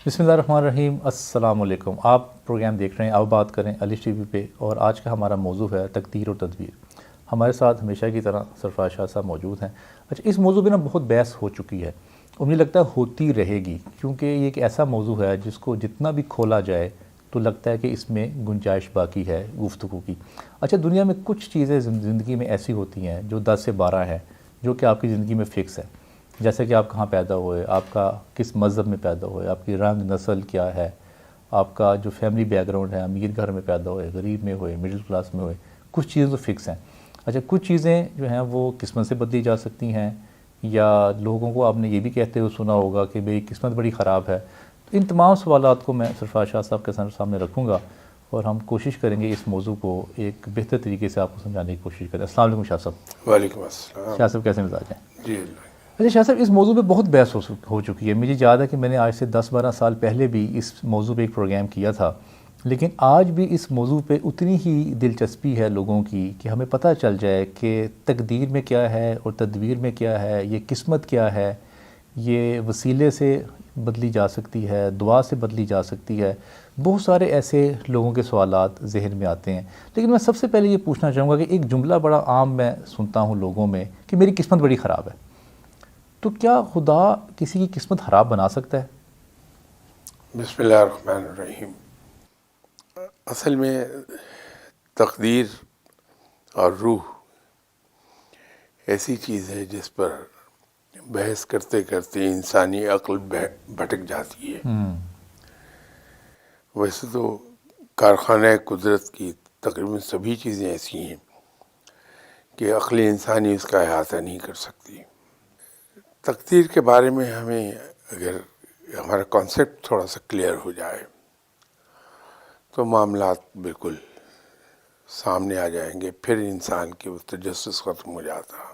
بسم اللہ الرحمن الرحیم۔ السلام علیکم۔ آپ پروگرام دیکھ رہے ہیں اب بات کریں علی ٹی وی پہ، اور آج کا ہمارا موضوع ہے تقدیر اور تدبیر۔ ہمارے ساتھ ہمیشہ کی طرح سرفراز شاہ صاحب موجود ہیں۔ اچھا، اس موضوع پہ نا بہت بحث ہو چکی ہے اور مجھے لگتا ہے ہوتی رہے گی، کیونکہ یہ ایک ایسا موضوع ہے جس کو جتنا بھی کھولا جائے تو لگتا ہے کہ اس میں گنجائش باقی ہے گفتگو کی۔ اچھا، دنیا میں کچھ چیزیں زندگی میں ایسی ہوتی ہیں جو 10 سے 12 ہیں، جو کہ آپ کی زندگی میں فکس ہے، جیسے کہ آپ کہاں پیدا ہوئے، آپ کا کس مذہب میں پیدا ہوئے، آپ کی رنگ نسل کیا ہے، آپ کا جو فیملی بیک گراؤنڈ ہے، امیر گھر میں پیدا ہوئے، غریب میں ہوئے، مڈل کلاس میں ہوئے، کچھ چیزیں تو فکس ہیں۔ اچھا، کچھ چیزیں جو ہیں وہ قسمت سے بدلی جا سکتی ہیں، یا لوگوں کو آپ نے یہ بھی کہتے ہوئے سنا ہوگا کہ بھئی قسمت بڑی خراب ہے۔ تو ان تمام سوالات کو میں سرفراز شاہ صاحب کے سامنے رکھوں گا اور ہم کوشش کریں گے اس موضوع کو ایک بہتر طریقے سے آپ کو سمجھانے کی کوشش کریں۔ السلام علیکم شاہ صاحب۔ وعلیکم السلام۔ شاہ صاحب کیسے مزاج ہیں؟ جی اللہ۔ اچھا شاہ صاحب، اس موضوع پہ بہت بحث ہو چکی ہے۔ مجھے یاد ہے کہ میں نے آج سے 10-12 سال پہلے بھی اس موضوع پہ ایک پروگرام کیا تھا، لیکن آج بھی اس موضوع پہ اتنی ہی دلچسپی ہے لوگوں کی کہ ہمیں پتہ چل جائے کہ تقدیر میں کیا ہے اور تدبیر میں کیا ہے، یہ قسمت کیا ہے، یہ وسیلے سے بدلی جا سکتی ہے، دعا سے بدلی جا سکتی ہے۔ بہت سارے ایسے لوگوں کے سوالات ذہن میں آتے ہیں، لیکن میں سب سے پہلے یہ پوچھنا چاہوں گا کہ ایک جملہ بڑا عام میں سنتا ہوں لوگوں میں کہ میری قسمت بڑی خراب ہے۔ تو کیا خدا کسی کی قسمت خراب بنا سکتا ہے؟ بسم اللہ الرحمن الرحیم۔ اصل میں تقدیر اور روح ایسی چیز ہے جس پر بحث کرتے کرتے انسانی عقل بھٹک جاتی ہے۔ ویسے تو کارخانہ قدرت کی تقریباً سبھی چیزیں ایسی ہیں کہ عقل انسانی اس کا احاطہ نہیں کر سکتی۔ تقدیر کے بارے میں ہمیں اگر ہمارا کانسیپٹ تھوڑا سا کلیئر ہو جائے تو معاملات بالکل سامنے آ جائیں گے، پھر انسان کے وہ تجسس ختم ہو جاتا۔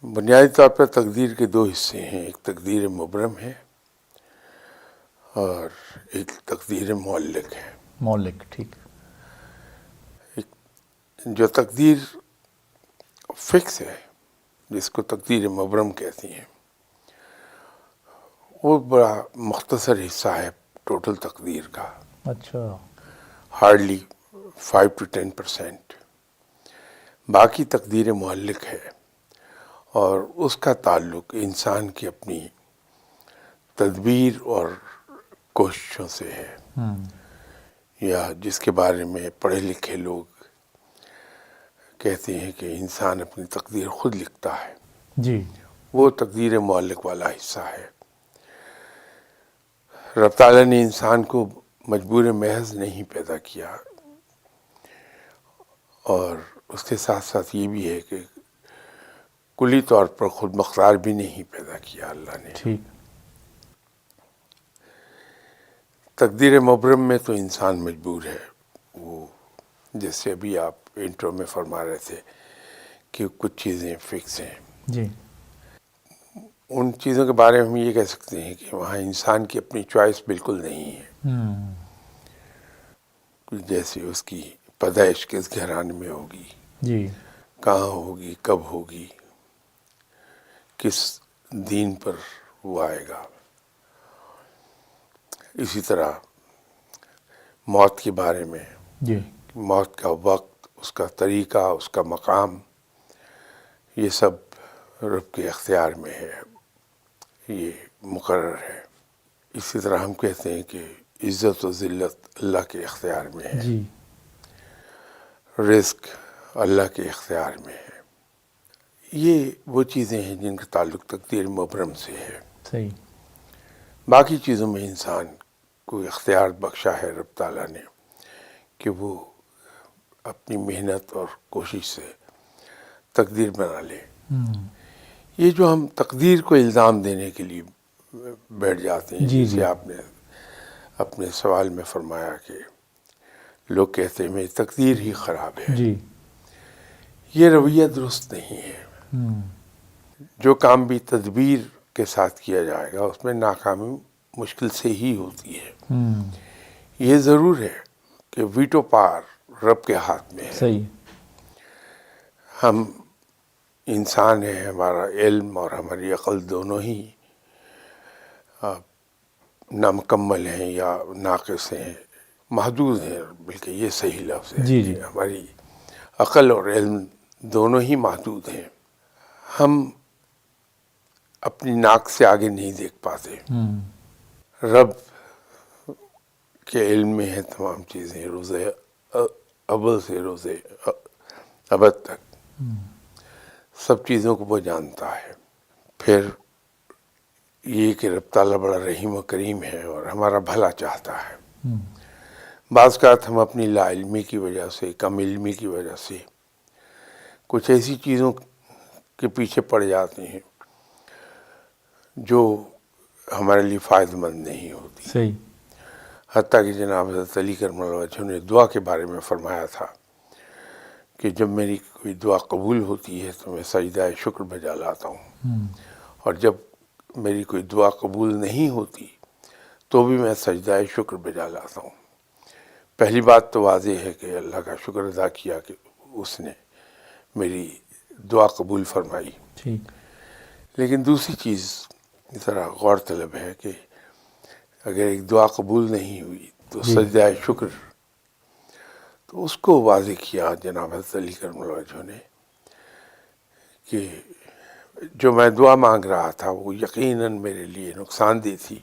بنیادی طور پر تقدیر کے دو حصے ہیں، ایک تقدیر مبرم ہے اور ایک تقدیر معلق ہے۔ مولک، ٹھیک۔ جو تقدیر فکس ہے، جس کو تقدیر مبرم کہتی ہیں، وہ بڑا مختصر حصہ ہے ٹوٹل تقدیر کا، اچھا، ہارڈلی 5 to 10%۔ باقی تقدیر معلق ہے اور اس کا تعلق انسان کی اپنی تدبیر اور کوششوں سے ہے، یا جس کے بارے میں پڑھے لکھے لوگ کہتے ہیں کہ انسان اپنی تقدیر خود لکھتا ہے، جی، وہ تقدیر معلق والا حصہ ہے۔ رب تعالیٰ نے انسان کو مجبور محض نہیں پیدا کیا، اور اس کے ساتھ ساتھ یہ بھی ہے کہ کلی طور پر خود مختار بھی نہیں پیدا کیا اللہ نے۔ ٹھیک۔ تقدیر مبرم میں تو انسان مجبور ہے، وہ جیسے ابھی آپ انٹرو میں فرما رہے تھے کہ کچھ چیزیں فکس ہیں، جی، ان چیزوں کے بارے میں ہم یہ کہہ سکتے ہیں کہ وہاں انسان کی اپنی چوائس بالکل نہیں ہے۔ جیسے اس کی پیدائش کس گھرانے میں ہوگی، جی، کہاں ہوگی، کب ہوگی، کس دین پر وہ آئے گا۔ اسی طرح موت کے بارے میں، جی، موت کا وقت، اس کا طریقہ، اس کا مقام، یہ سب رب کے اختیار میں ہے، یہ مقرر ہے۔ اسی طرح ہم کہتے ہیں کہ عزت و ذلت اللہ کے اختیار میں ہے، جی، رزق اللہ کے اختیار میں ہے۔ یہ وہ چیزیں ہیں جن کا تعلق تقدیر مبرم سے ہے۔ صحیح۔ باقی چیزوں میں انسان کو اختیار بخشا ہے رب تعالیٰ نے کہ وہ اپنی محنت اور کوشش سے تقدیر بنا لے۔ یہ جو ہم تقدیر کو الزام دینے کے لیے بیٹھ جاتے ہیں، جی، جیسے جی، آپ نے اپنے سوال میں فرمایا کہ لوگ کہتے ہیں میری تقدیر ہی خراب ہے، جی، یہ رویہ درست نہیں ہے۔ جو کام بھی تدبیر کے ساتھ کیا جائے گا اس میں ناکامی مشکل سے ہی ہوتی ہے۔ یہ ضرور ہے کہ ویٹو پار رب کے ہاتھ میں ہے۔ صحیح۔ ہم انسان ہیں، ہمارا علم اور ہماری عقل دونوں ہی نامکمل ہیں یا ناقص ہیں، محدود ہیں، بلکہ یہ صحیح لفظ ہے جی کہ ہماری عقل اور علم دونوں ہی محدود ہیں. ہم اپنی ناک سے آگے نہیں دیکھ پاتے. رب کے علم میں ہے تمام چیزیں، روز اول سے روز ابد تک سب چیزوں کو وہ جانتا ہے. پھر یہ کہ رب تعالیٰ بڑا رحیم و کریم ہے اور ہمارا بھلا چاہتا ہے. بعض اوقات ہم اپنی لا علمی کی وجہ سے، کم علمی کی وجہ سے کچھ ایسی چیزوں کے پیچھے پڑ جاتے ہیں جو ہمارے لیے فائدہ مند نہیں ہوتی. صحیح. حتیٰ کہ جناب حضرت علی کرم اللہ وجہہ نے دعا کے بارے میں فرمایا تھا کہ جب میری کوئی دعا قبول ہوتی ہے تو میں سجدہ شکر بجا لاتا ہوں، اور جب میری کوئی دعا قبول نہیں ہوتی تو بھی میں سجدہ شکر بجا لاتا ہوں. پہلی بات تو واضح ہے کہ اللہ کا شکر ادا کیا کہ اس نے میری دعا قبول فرمائی. ٹھیک. لیکن دوسری چیز ذرا غور طلب ہے کہ اگر ایک دعا قبول نہیں ہوئی تو سجدہ شکر، تو اس کو واضح کیا جناب حضرت علی کرم اللہ وجہہ نے کہ جو میں دعا مانگ رہا تھا وہ یقیناً میرے لیے نقصان دہ تھی،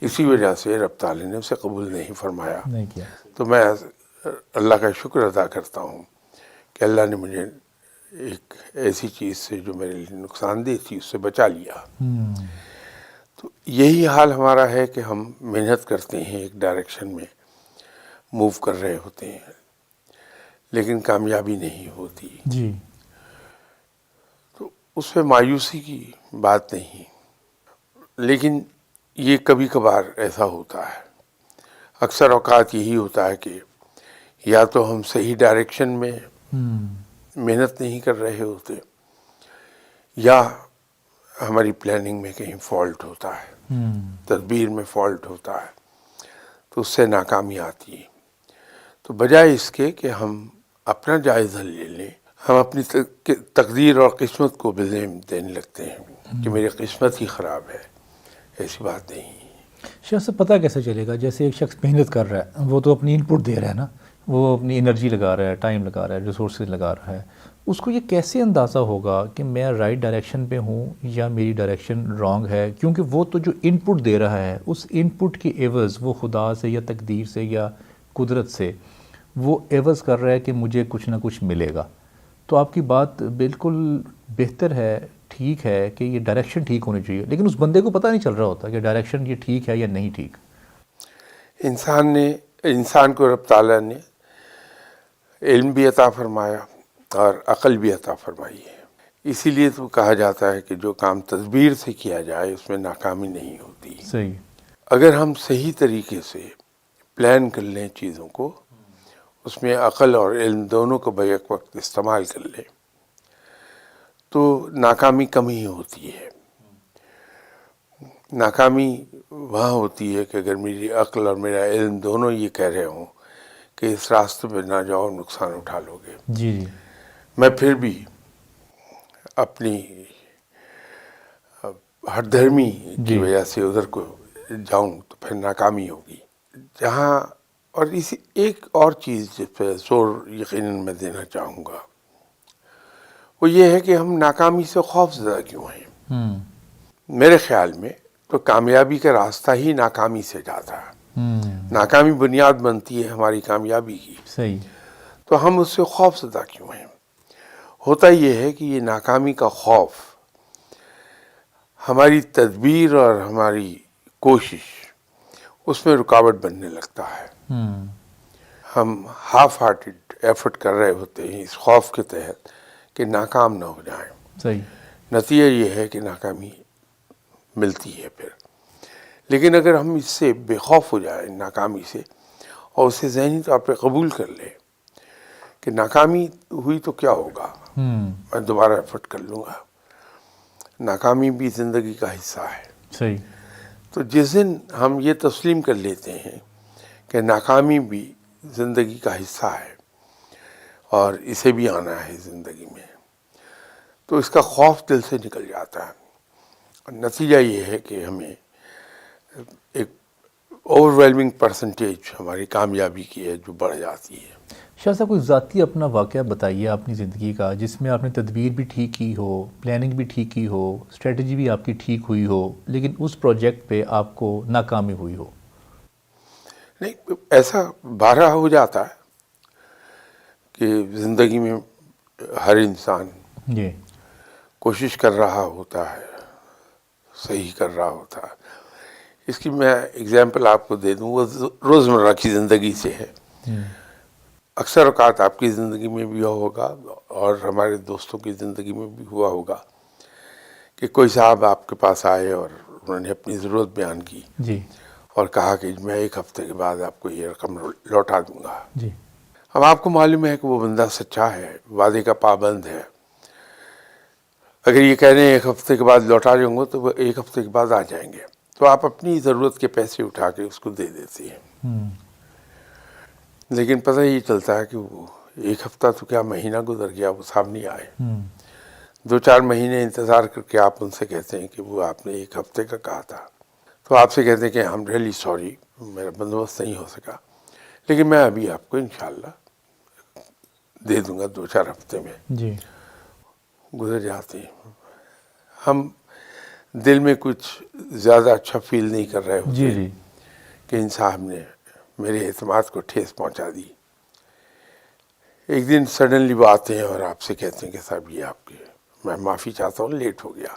اسی وجہ سے رب تعالی نے اسے قبول نہیں فرمایا. نہیں کیا. تو میں اللہ کا شکر ادا کرتا ہوں کہ اللہ نے مجھے ایک ایسی چیز سے جو میرے لیے نقصان دہ تھی اس سے بچا لیا. تو یہی حال ہمارا ہے کہ ہم محنت کرتے ہیں، ایک ڈائریکشن میں موو کر رہے ہوتے ہیں، لیکن کامیابی نہیں ہوتی. جی. تو اس پہ مایوسی کی بات نہیں، لیکن یہ کبھی کبھار ایسا ہوتا ہے. اکثر اوقات یہی ہوتا ہے کہ یا تو ہم صحیح ڈائریکشن میں محنت نہیں کر رہے ہوتے، یا ہماری پلاننگ میں کہیں فالٹ ہوتا ہے، تدبیر میں فالٹ ہوتا ہے، تو اس سے ناکامی آتی ہے. تو بجائے اس کے کہ ہم اپنا جائزہ لے لیں، ہم اپنی تقدیر اور قسمت کو بلیم دینے لگتے ہیں کہ میری قسمت ہی خراب ہے. ایسی بات نہیں. شخص سے پتہ کیسے چلے گا؟ جیسے ایک شخص محنت کر رہا ہے، وہ تو اپنی ان پٹ دے رہا ہے نا، وہ اپنی انرجی لگا رہا ہے، ٹائم لگا رہا ہے، ریسورسز لگا رہا ہے، اس کو یہ کیسے اندازہ ہوگا کہ میں رائٹ ڈائریکشن پہ ہوں یا میری ڈائریکشن رانگ ہے؟ کیونکہ وہ تو جو ان پٹ دے رہا ہے، اس ان پٹ کی عوض وہ خدا سے یا تقدیر سے یا قدرت سے وہ عوض کر رہا ہے کہ مجھے کچھ نہ کچھ ملے گا. تو آپ کی بات بالکل بہتر ہے، ٹھیک ہے کہ یہ ڈائریکشن ٹھیک ہونی چاہیے، لیکن اس بندے کو پتہ نہیں چل رہا ہوتا کہ ڈائریکشن یہ ٹھیک ہے یا نہیں ٹھیک. انسان کو رب تعالیٰ نے علم بھی عطا فرمایا اور عقل بھی عطا فرمائی ہے. اسی لیے تو کہا جاتا ہے کہ جو کام تدبیر سے کیا جائے اس میں ناکامی نہیں ہوتی. صحیح. اگر ہم صحیح طریقے سے پلان کر لیں چیزوں کو، اس میں عقل اور علم دونوں کو بیک وقت استعمال کر لیں، تو ناکامی کم ہی ہوتی ہے. ناکامی وہاں ہوتی ہے کہ اگر میری عقل اور میرا علم دونوں یہ کہہ رہے ہوں کہ اس راستے پہ نہ جاؤ، نقصان اٹھا لو گے. جی جی. میں پھر بھی اپنی ہٹ دھرمی کی وجہ سے ادھر کو جاؤں تو پھر ناکامی ہوگی. جہاں اور اسی ایک اور چیز جس پہ زور یقیناً میں دینا چاہوں گا، وہ یہ ہے کہ ہم ناکامی سے خوف زدہ کیوں ہیں. میرے خیال میں تو کامیابی کا راستہ ہی ناکامی سے جاتا ہے. ناکامی بنیاد بنتی ہے ہماری کامیابی کی. صحیح. تو ہم اس سے خوف زدہ کیوں ہیں؟ ہوتا یہ ہے کہ یہ ناکامی کا خوف ہماری تدبیر اور ہماری کوشش اس میں رکاوٹ بننے لگتا ہے. ہم ہاف ہارٹڈ ایفرٹ کر رہے ہوتے ہیں اس خوف کے تحت کہ ناکام نہ ہو جائیں. صحیح. نتیجہ یہ ہے کہ ناکامی ملتی ہے پھر. لیکن اگر ہم اس سے بے خوف ہو جائیں ناکامی سے، اور اسے ذہنی طور پہ قبول کر لیں کہ ناکامی ہوئی تو کیا ہوگا، میں دوبارہ ایفرٹ کر لوں گا، ناکامی بھی زندگی کا حصہ ہے. صحیح. تو جس دن ہم یہ تسلیم کر لیتے ہیں کہ ناکامی بھی زندگی کا حصہ ہے اور اسے بھی آنا ہے زندگی میں، تو اس کا خوف دل سے نکل جاتا ہے. اور نتیجہ یہ ہے کہ ہمیں ایک اوور ویلمنگ پرسنٹیج ہماری کامیابی کی ہے جو بڑھ جاتی ہے۔ شاہ صاحب کوئی ذاتی اپنا واقعہ بتائیے اپنی زندگی کا جس میں آپ نے تدبیر بھی ٹھیک کی ہو، پلاننگ بھی ٹھیک کی ہو، اسٹریٹجی بھی آپ کی ٹھیک ہوئی ہو، لیکن اس پروجیکٹ پہ آپ کو ناکامی ہوئی ہو۔ نہیں، ایسا بارہا ہو جاتا ہے کہ زندگی میں ہر انسان جی کوشش کر رہا ہوتا ہے، صحیح کر رہا ہوتا ہے۔ اس کی میں اگزامپل آپ کو دے دوں، وہ روزمرہ کی زندگی سے ہے۔ اکثر اوقات آپ کی زندگی میں بھی ہوا ہوگا اور ہمارے دوستوں کی زندگی میں بھی ہوا ہوگا کہ کوئی صاحب آپ کے پاس آئے اور انہوں نے اپنی ضرورت بیان کی جی اور کہا کہ میں 1 ہفتے کے بعد آپ کو یہ رقم لوٹا دوں گا۔ جی اب آپ کو معلوم ہے کہ وہ بندہ سچا ہے، وعدے کا پابند ہے۔ اگر یہ کہہ رہے ہیں 1 ہفتے کے بعد لوٹا جاؤں گا تو وہ 1 ہفتے کے بعد آ جائیں گے، تو آپ اپنی ضرورت کے پیسے اٹھا کے اس کو دے دیتے ہیں۔ لیکن پتہ یہ چلتا ہے کہ وہ 1 ہفتہ تو کیا مہینہ گزر گیا، وہ صاحب نہیں آئے۔ 2-4 مہینے انتظار کر کے آپ ان سے کہتے ہیں کہ وہ آپ نے 1 ہفتے کا کہا تھا، تو آپ سے کہتے ہیں کہ I'm really sorry، میرا بندوبست نہیں ہو سکا، لیکن میں ابھی آپ کو انشاءاللہ دے دوں گا 2-4 ہفتے میں۔ جی گزر جاتے ہیں، ہم دل میں کچھ زیادہ اچھا فیل نہیں کر رہے ہوتے جی جی کہ ان صاحب نے میرے اعتماد کو ٹھیس پہنچا دی۔ ایک دن سڈنلی وہ آتے ہیں اور آپ سے کہتے ہیں کہ صاحب یہ آپ کے، میں معافی چاہتا ہوں لیٹ ہو گیا،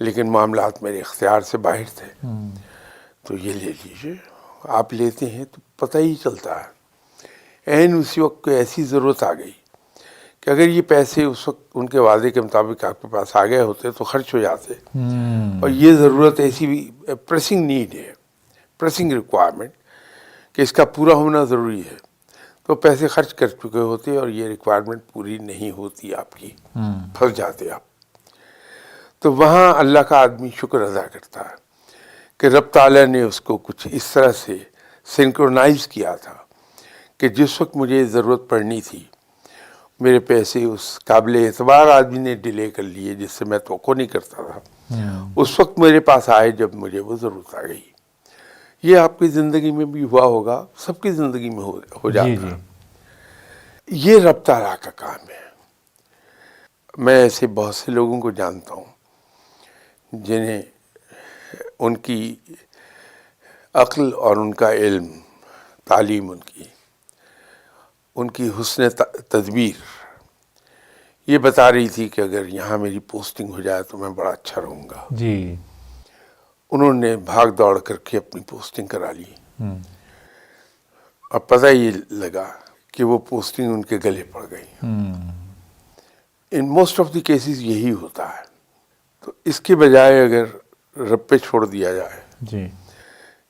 لیکن معاملات میرے اختیار سے باہر تھے، تو یہ لے لیجیے۔ آپ لیتے ہیں تو پتہ ہی چلتا ہے عین اسی وقت کوئی ایسی ضرورت آ گئی کہ اگر یہ پیسے اس وقت ان کے وعدے کے مطابق آپ کے پاس آ گئے ہوتے تو خرچ ہو جاتے، اور یہ ضرورت ایسی بھی پریسنگ نیڈ ہے، پریسنگ ریکوائرمنٹ کہ اس کا پورا ہونا ضروری ہے، تو پیسے خرچ کر چکے ہوتے اور یہ ریکوائرمنٹ پوری نہیں ہوتی آپ کی، پھنس جاتے آپ۔ تو وہاں اللہ کا آدمی شکر ادا کرتا ہے کہ رب تعالیٰ نے اس کو کچھ اس طرح سے سنکرونائز کیا تھا کہ جس وقت مجھے ضرورت پڑنی تھی میرے پیسے اس قابل اعتبار آدمی نے ڈیلے کر لیے جس سے میں توقع نہیں کرتا تھا، اس وقت میرے پاس آئے جب مجھے وہ ضرورت آ گئی۔ یہ آپ کی زندگی میں بھی ہوا ہوگا، سب کی زندگی میں ہو جی جاتا جی ہے۔ یہ رب تعالیٰ کا کام ہے۔ میں ایسے بہت سے لوگوں کو جانتا ہوں جنہیں ان کی عقل اور ان کا علم، تعلیم ان کی حسن تدبیر یہ بتا رہی تھی کہ اگر یہاں میری پوسٹنگ ہو جائے تو میں بڑا اچھا رہوں گا۔ جی انہوں نے بھاگ دوڑ کر کے اپنی پوسٹنگ کرا لی، اور پتہ یہ لگا کہ وہ پوسٹنگ ان کے گلے پڑ گئی۔ In most of the cases یہی ہوتا ہے۔ تو اس کے بجائے اگر رب پہ چھوڑ دیا جائے جی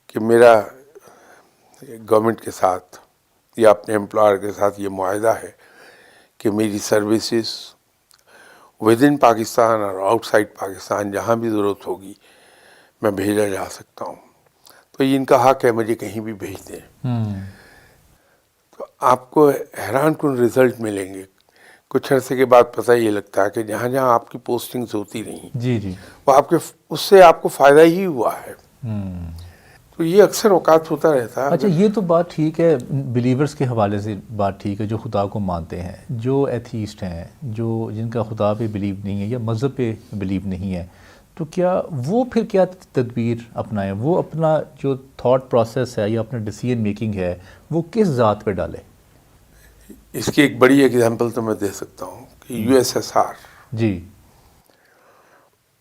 کہ میرا گورنمنٹ کے ساتھ یا اپنے امپلائر کے ساتھ یہ معاہدہ ہے کہ میری سروسز ود ان پاکستان اور آؤٹ سائڈ پاکستان جہاں بھی ضرورت ہوگی میں بھیجا جا سکتا ہوں، تو یہ ان کا حق ہے مجھے کہیں بھی بھیج دیں، تو آپ کو حیران کن رزلٹ ملیں گے۔ کچھ عرصے کے بعد پتہ یہ لگتا ہے کہ جہاں جہاں آپ کی پوسٹنگز ہوتی رہیں جی جی وہ اس سے آپ کو فائدہ ہی ہوا ہے۔ تو یہ اکثر اوقات ہوتا رہتا ہے۔ اچھا یہ تو بات ٹھیک ہے، بلیورز کے حوالے سے بات ٹھیک ہے، جو خدا کو مانتے ہیں، جو ایتھیسٹ ہیں، جو جن کا خدا پہ بلیو نہیں ہے یا مذہب پہ بلیو نہیں ہے، تو کیا وہ پھر کیا تدبیر اپنائیں؟ وہ اپنا جو تھاٹ پروسیس ہے یا اپنا ڈیسیجن میکنگ ہے وہ کس ذات پہ ڈالے؟ اس کی ایک بڑی ایگزامپل تو میں دے سکتا ہوں کہ USSR، جی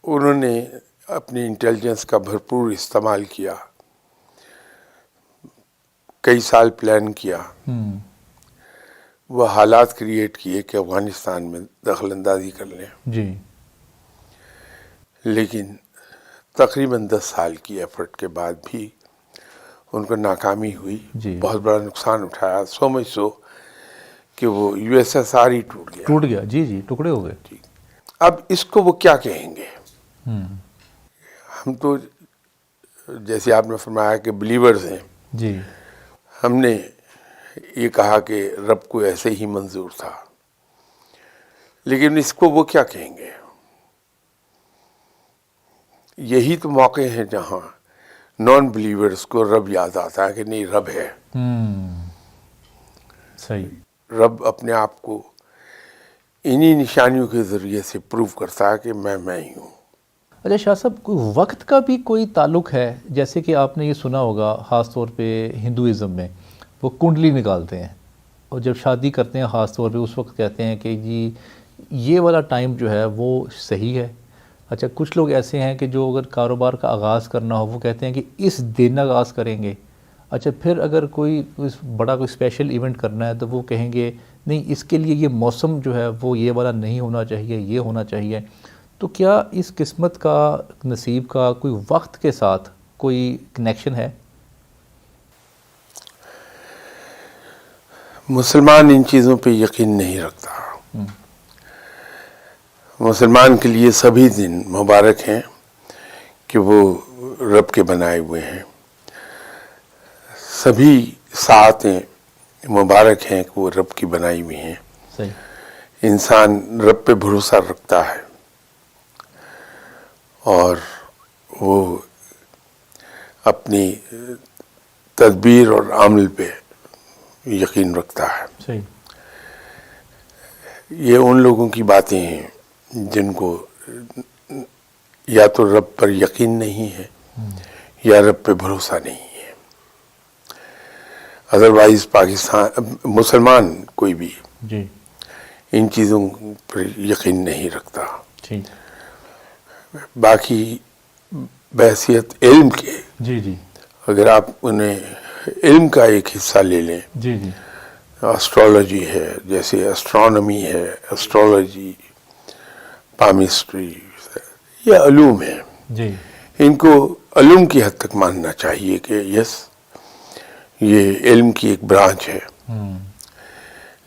انہوں نے اپنی انٹیلیجنس کا بھرپور استعمال کیا، کئی سال پلان کیا، وہ حالات کریٹ کیے کہ افغانستان میں دخل اندازی کر لیں، جی لیکن تقریباً 10 سال کی ایفرٹ کے بعد بھی ان کو ناکامی ہوئی، جی بہت بڑا نقصان اٹھایا، سو مچ سو کہ وہ USSR ہی ٹوٹ گیا۔ ٹوٹ گیا، جی جی ٹکڑے ہو گئے۔ اب اس کو وہ کیا کہیں گے؟ ہم تو جیسے آپ نے فرمایا کہ بلیورز ہیں، جی ہم نے یہ کہا کہ رب کو ایسے ہی منظور تھا، لیکن اس کو وہ کیا کہیں گے؟ یہی تو موقع ہے جہاں نان بلیورز کو رب یاد آتا ہے کہ نہیں رب ہے. صحیح. رب اپنے آپ کو انہی نشانیوں کے ذریعے سے پروو کرتا ہے کہ میں ہی ہوں. اچھا شاہ صاحب، کوئی وقت کا بھی کوئی تعلق ہے؟ جیسے کہ آپ نے یہ سنا ہوگا خاص طور پہ ہندوازم میں وہ کنڈلی نکالتے ہیں اور جب شادی کرتے ہیں خاص طور پہ اس وقت کہتے ہیں کہ جی یہ والا ٹائم جو ہے وہ صحیح ہے. اچھا کچھ لوگ ایسے ہیں کہ جو اگر کاروبار کا آغاز کرنا ہو وہ کہتے ہیں کہ اس دن آغاز کریں گے. اچھا پھر اگر کوئی بڑا کوئی اسپیشل ایونٹ کرنا ہے تو وہ کہیں گے نہیں اس کے لیے یہ موسم جو ہے وہ یہ والا نہیں ہونا چاہیے، یہ ہونا چاہیے. تو کیا اس قسمت کا نصیب کا کوئی وقت کے ساتھ کوئی کنیکشن ہے؟ مسلمان ان چیزوں پہ یقین نہیں رکھتا. مسلمان کے لیے سبھی دن مبارک ہیں کہ وہ رب کے بنائے ہوئے ہیں. سبھی ساعتیں مبارک ہیں کہ وہ رب کی بنائی ہوئی ہیں. صحیح. انسان رب پہ بھروسہ رکھتا ہے اور وہ اپنی تدبیر اور عمل پہ یقین رکھتا ہے. صحیح. یہ ان لوگوں کی باتیں ہیں جن کو یا تو رب پر یقین نہیں ہے یا رب پہ بھروسہ نہیں ہے. ادروائز مسلمان کوئی بھی جی ان چیزوں پر یقین نہیں رکھتا. ٹھیک. باقی بحیثیت علم کے جی جی اگر آپ انہیں علم کا ایک حصہ لے لیں، جی جی اسٹرالوجی ہے، جیسے اسٹرانومی ہے، اسٹرالوجی، پامسٹری، یہ علوم ہیں. جی ان کو علوم کی حد تک ماننا چاہیے کہ یس یہ علم کی ایک برانچ ہے،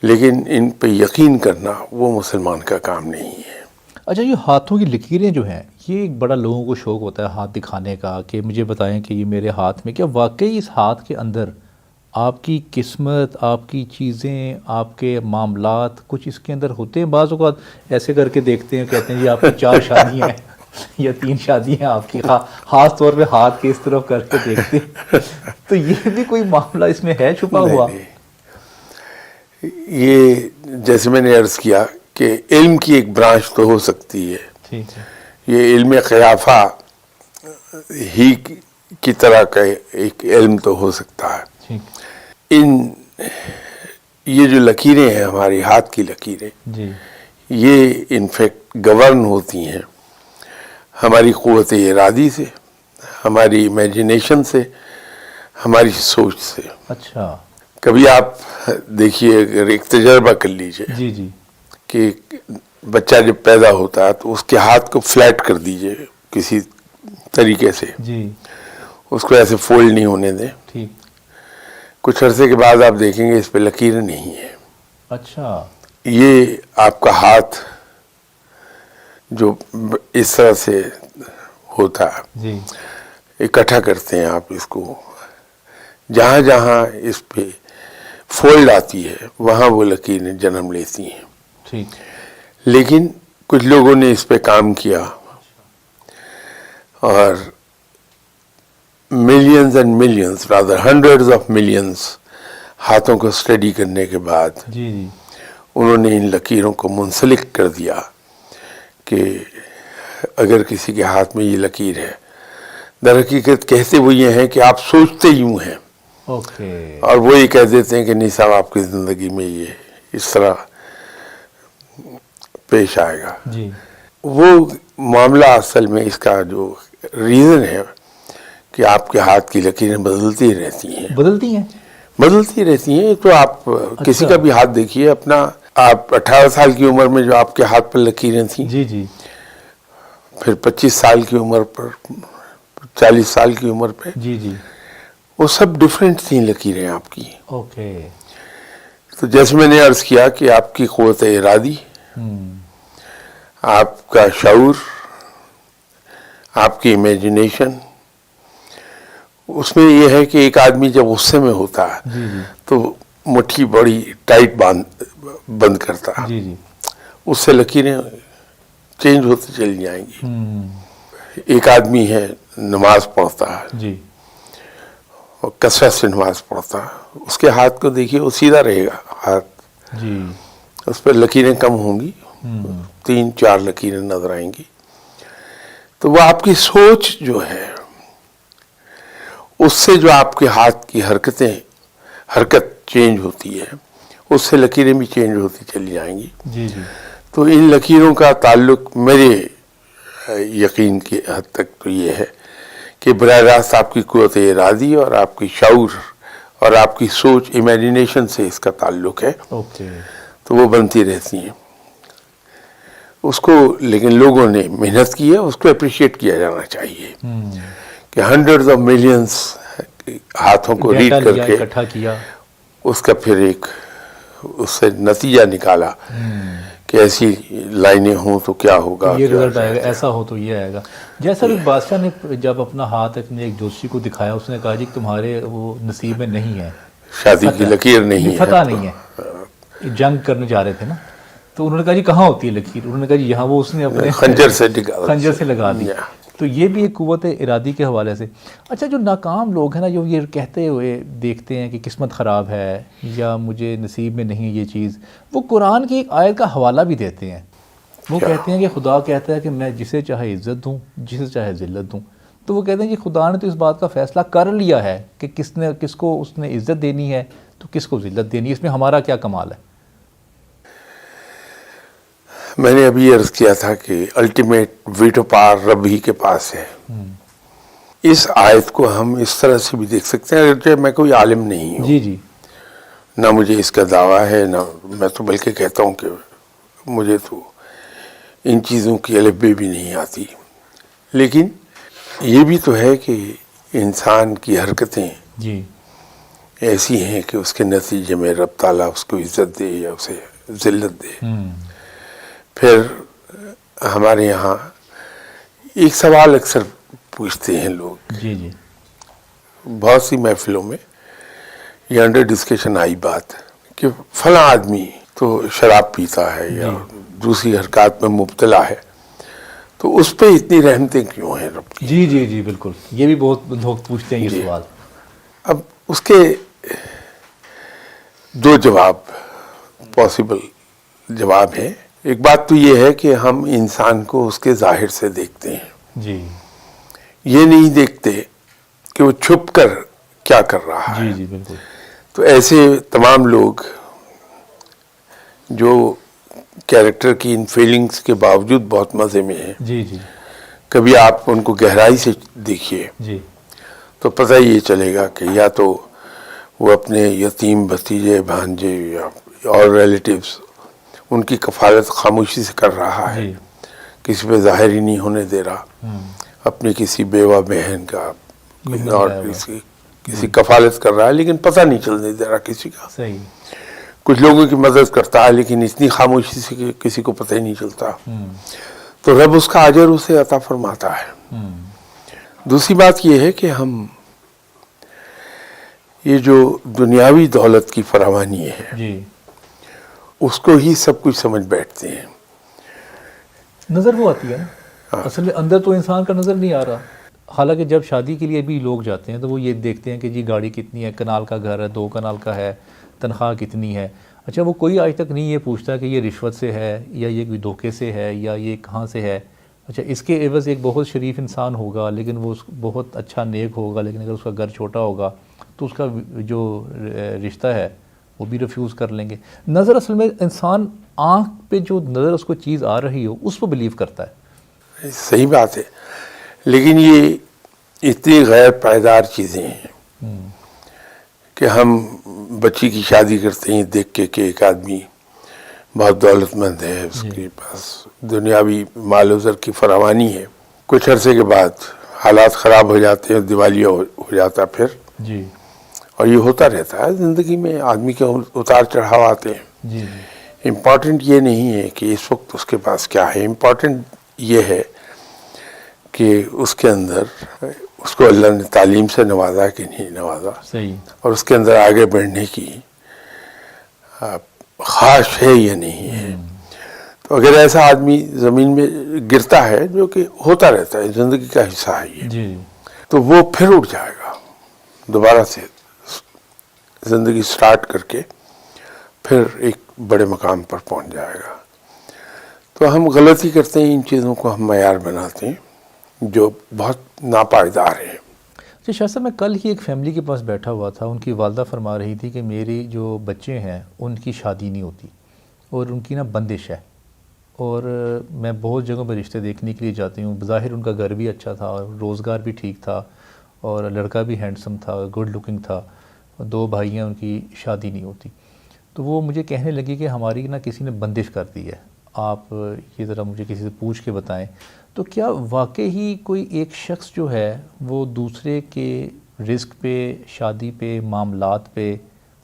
لیکن ان پہ یقین کرنا وہ مسلمان کا کام نہیں ہے. اچھا یہ ہاتھوں کی لکیریں جو ہیں یہ ایک بڑا لوگوں کو شوق ہوتا ہے ہاتھ دکھانے کا کہ مجھے بتائیں کہ یہ میرے ہاتھ میں، کیا واقعی اس ہاتھ کے اندر آپ کی قسمت، آپ کی چیزیں، آپ کے معاملات کچھ اس کے اندر ہوتے ہیں؟ بعض اوقات ایسے کر کے دیکھتے ہیں، کہتے ہیں جی آپ کی 4 شادیاں ہیں یا 3 شادی ہیں آپ کی، خاص طور پہ ہاتھ کے اس طرف کر کے دیکھتے ہیں. تو یہ بھی کوئی معاملہ اس میں ہے چھپا ہوا؟ یہ جیسے میں نے عرض کیا کہ علم کی ایک برانچ تو ہو سکتی ہے. ٹھیک ہے. یہ علم خلافہ ہی کی طرح کا ایک علم تو ہو سکتا ہے. یہ جو لکیریں ہیں ہماری ہاتھ کی لکیریں، جی یہ انفیکٹ گورن ہوتی ہیں ہماری قوت ارادی سے، ہماری امیجنیشن سے، ہماری سوچ سے. اچھا. کبھی آپ دیکھیے، اگر ایک تجربہ کر لیجئے جی جی کہ بچہ جب پیدا ہوتا ہے تو اس کے ہاتھ کو فلیٹ کر دیجئے کسی طریقے سے، جی اس کو ایسے فولڈ نہیں ہونے دیں. ٹھیک. کچھ عرصے کے بعد آپ دیکھیں گے اس پہ لکیریں نہیں ہیں. اچھا. یہ آپ کا ہاتھ جو اس طرح سے ہوتا ہے، جی اکٹھا کرتے ہیں آپ اس کو، جہاں جہاں اس پہ فولڈ آتی ہے وہاں وہ لکیریں جنم لیتی ہیں. ٹھیک. لیکن کچھ لوگوں نے اس پہ کام کیا اور millions and millions, rather hundreds of millions ہاتھوں کو اسٹڈی کرنے کے بعد جی جی انہوں نے ان لکیروں کو منسلک کر دیا کہ اگر کسی کے ہاتھ میں یہ لکیر ہے، در حقیقت کہتے وہ یہ ہیں کہ آپ سوچتے یوں ہیں. اوکے. اور وہ یہ کہہ دیتے ہیں کہ نہیں صاحب آپ کی زندگی میں یہ اس طرح پیش آئے گا. جی. وہ معاملہ اصل میں اس کا جو ریزن ہے کہ آپ کے ہاتھ کی لکیریں بدلتی رہتی ہیں. بدلتی رہتی ہیں. تو آپ کسی کا بھی ہاتھ دیکھیے اپنا، آپ 18 سال کی عمر میں جو آپ کے ہاتھ پر لکیریں تھیں، جی جی پھر 25 سال کی عمر پر، 40 سال کی عمر پہ، جی جی وہ سب ڈیفرنٹ تھیں لکیریں آپ کی. اوکے. تو جیسے میں نے عرض کیا کہ آپ کی قوت ارادی، آپ کا شعور، آپ کی امیجنیشن، اس میں یہ ہے کہ ایک آدمی جب غصے میں ہوتا ہے جی جی تو مٹھی بڑی ٹائٹ بند کرتا ہے، جی جی اس سے لکیریں چینج ہوتی چلی جائیں گی. ایک آدمی ہے نماز پڑھتا ہے، جی اور کثرت سے نماز پڑھتا، اس کے ہاتھ کو دیکھیے، وہ سیدھا رہے گا ہاتھ، جی اس پہ لکیریں کم ہوں گی، 3-4 لکیریں نظر آئیں گی. تو وہ آپ کی سوچ جو ہے، اس سے جو آپ کے ہاتھ کی حرکت چینج ہوتی ہے، اس سے لکیریں بھی چینج ہوتی چلی جائیں گی. جی جی. تو ان لکیروں کا تعلق میرے یقین کی حد تک تو یہ ہے کہ براہ راست آپ کی قوت ارادی اور آپ کی شعور اور آپ کی سوچ، امیجنیشن سے اس کا تعلق ہے. اوکے. تو وہ بنتی رہتی ہیں. اس کو لیکن لوگوں نے محنت کی ہے، اس کو اپریشیٹ کیا جانا چاہیے کہ ہنڈریڈز آف ملینز ہاتھوں کو ریڈ کر کے اکٹھا کیا، اس کا پھر اس سے نتیجہ نکالا کہ ایسی لائنیں ہوں تو کیا ہوگا، یہ رزلٹ آئے گا، ایسا ہو تو یہ آئے گا. جیسا ایک بادشاہ نے جب اپنا ہاتھ اپنے ایک جوشی کو دکھایا، اس نے کہا جی تمہارے وہ نصیب میں نہیں ہے، شادی کی لکیر نہیں ہے، فتح نہیں ہے. جنگ کرنے جا رہے تھے نا، تو انہوں نے کہا جی کہاں ہوتی ہے لکیر؟ انہوں نے کہا جی یہاں. وہ اس نے اپنے خنجر سے لگا دی. تو یہ بھی ایک قوت ارادی کے حوالے سے. اچھا، جو ناکام لوگ ہیں نا، جو یہ کہتے ہوئے دیکھتے ہیں کہ قسمت خراب ہے یا مجھے نصیب میں نہیں یہ چیز، وہ قرآن کی ایک آیت کا حوالہ بھی دیتے ہیں. وہ کہتے ہیں کہ خدا کہتا ہے کہ میں جسے چاہے عزت دوں، جسے چاہے ذلت دوں. تو وہ کہتے ہیں کہ خدا نے تو اس بات کا فیصلہ کر لیا ہے کہ کس کو اس نے عزت دینی ہے تو کس کو ذلت دینی ہے، اس میں ہمارا کیا کمال ہے. میں نے ابھی عرض کیا تھا کہ الٹیمیٹ ویٹو پاور رب ہی کے پاس ہے. اس آیت کو ہم اس طرح سے بھی دیکھ سکتے ہیں، اگرچہ میں کوئی عالم نہیں ہوں، جی جی، نہ مجھے اس کا دعویٰ ہے، نہ میں تو بلکہ کہتا ہوں کہ مجھے تو ان چیزوں کی الف بے بھی نہیں آتی. لیکن یہ بھی تو ہے کہ انسان کی حرکتیں جی ایسی ہیں کہ اس کے نتیجے میں رب تعالیٰ اس کو عزت دے یا اسے ذلت دے. پھر ہمارے یہاں ایک سوال اکثر پوچھتے ہیں لوگ، جی جی، بہت سی محفلوں میں یہ انڈر ڈسکشن آئی بات کہ فلاں آدمی تو شراب پیتا ہے یا دوسری حرکات میں مبتلا ہے، تو اس پہ اتنی رحمتیں کیوں ہیں رب کی؟ جی جی جی بالکل، یہ بھی بہت لوگ پوچھتے ہیں یہ سوال. اب اس کے 2 جواب پاسبل جواب ہیں. ایک بات تو یہ ہے کہ ہم انسان کو اس کے ظاہر سے دیکھتے ہیں، جی یہ نہیں دیکھتے کہ وہ چھپ کر کیا کر رہا ہے. جی جی بالکل. تو ایسے تمام لوگ جو کیریکٹر کی ان فیلنگز کے باوجود بہت مزے میں ہیں، جی جی کبھی آپ ان کو گہرائی سے دیکھیے جی تو پتہ یہ چلے گا کہ یا تو وہ اپنے یتیم بھتیجے بھانجے یا اور ریلیٹیوز ان کی کفالت خاموشی سے کر رہا ہے، کسی پہ ظاہر ہی نہیں ہونے دے رہا، اپنی کسی بیوہ بہن کا اور کسی کفالت کر رہا ہے لیکن پتہ نہیں چلنے دے رہا کسی کا. صحیح. کچھ لوگوں کی مدد کرتا ہے لیکن اتنی خاموشی سے کہ کسی کو پتہ ہی نہیں چلتا. تو رب اس کا اجر اسے عطا فرماتا ہے. دوسری بات یہ ہے کہ ہم یہ جو دنیاوی دولت کی فراوانی ہے جی، اس کو ہی سب کچھ سمجھ بیٹھتے ہیں. نظر وہ آتی ہے نا، اصل میں اندر تو انسان کا نظر نہیں آ رہا. حالانکہ جب شادی کے لیے بھی لوگ جاتے ہیں تو وہ یہ دیکھتے ہیں کہ جی گاڑی کتنی ہے، کنال کا گھر ہے، 2 کنال کا ہے، تنخواہ کتنی ہے. اچھا، وہ کوئی آج تک نہیں یہ پوچھتا کہ یہ رشوت سے ہے یا یہ کوئی دھوکے سے ہے یا یہ کہاں سے ہے. اچھا، اس کے عوض ایک بہت شریف انسان ہوگا لیکن وہ بہت اچھا نیک ہوگا، لیکن اگر اس کا گھر چھوٹا ہوگا تو اس کا جو رشتہ ہے وہ بھی ریفیوز کر لیں گے. نظر اصل میں انسان آنکھ پہ جو نظر اس کو چیز آ رہی ہو اس کو بلیو کرتا ہے. صحیح بات ہے، لیکن یہ اتنی غیر پائیدار چیزیں ہیں کہ ہم بچی کی شادی کرتے ہیں دیکھ کے کہ ایک آدمی بہت دولت مند ہے، اس کے پاس دنیاوی مال و زر کی فراوانی ہے، کچھ عرصے کے بعد حالات خراب ہو جاتے ہیں، دیوالیہ ہو جاتا پھر. جی، اور یہ ہوتا رہتا ہے زندگی میں، آدمی کے اتار چڑھاؤ آتے ہیں. جی، امپورٹنٹ یہ نہیں ہے کہ اس وقت اس کے پاس کیا ہے، امپورٹنٹ یہ ہے کہ اس کے اندر اس کو اللہ نے تعلیم سے نوازا کہ نہیں نوازا، صحیح، اور اس کے اندر آگے بڑھنے کی خواہش ہے یا نہیں ہے. تو اگر ایسا آدمی زمین میں گرتا ہے، جو کہ ہوتا رہتا ہے، زندگی کا حصہ ہے یہ، جی، تو وہ پھر اٹھ جائے گا. دوبارہ سے زندگی سٹارٹ کر کے پھر ایک بڑے مقام پر پہنچ جائے گا. تو ہم غلطی کرتے ہیں، ان چیزوں کو ہم معیار بناتے ہیں جو بہت ناپائیدار ہیں. جی شاہ صاحب، میں کل ہی ایک فیملی کے پاس بیٹھا ہوا تھا. ان کی والدہ فرما رہی تھی کہ میری جو بچے ہیں ان کی شادی نہیں ہوتی اور ان کی بندش ہے، اور میں بہت جگہوں پہ رشتے دیکھنے کے لیے جاتی ہوں. بظاہر ان کا گھر بھی اچھا تھا اور روزگار بھی ٹھیک تھا اور لڑکا بھی ہینڈسم تھا، گڈ لکنگ تھا. 2 بھائی ہیں، ان کی شادی نہیں ہوتی. تو وہ مجھے کہنے لگی کہ ہماری کسی نے بندش کر دی ہے. آپ یہ ذرا مجھے کسی سے پوچھ کے بتائیں تو کیا واقعی کوئی ایک شخص جو ہے وہ دوسرے کے رزق پہ، شادی پہ، معاملات پہ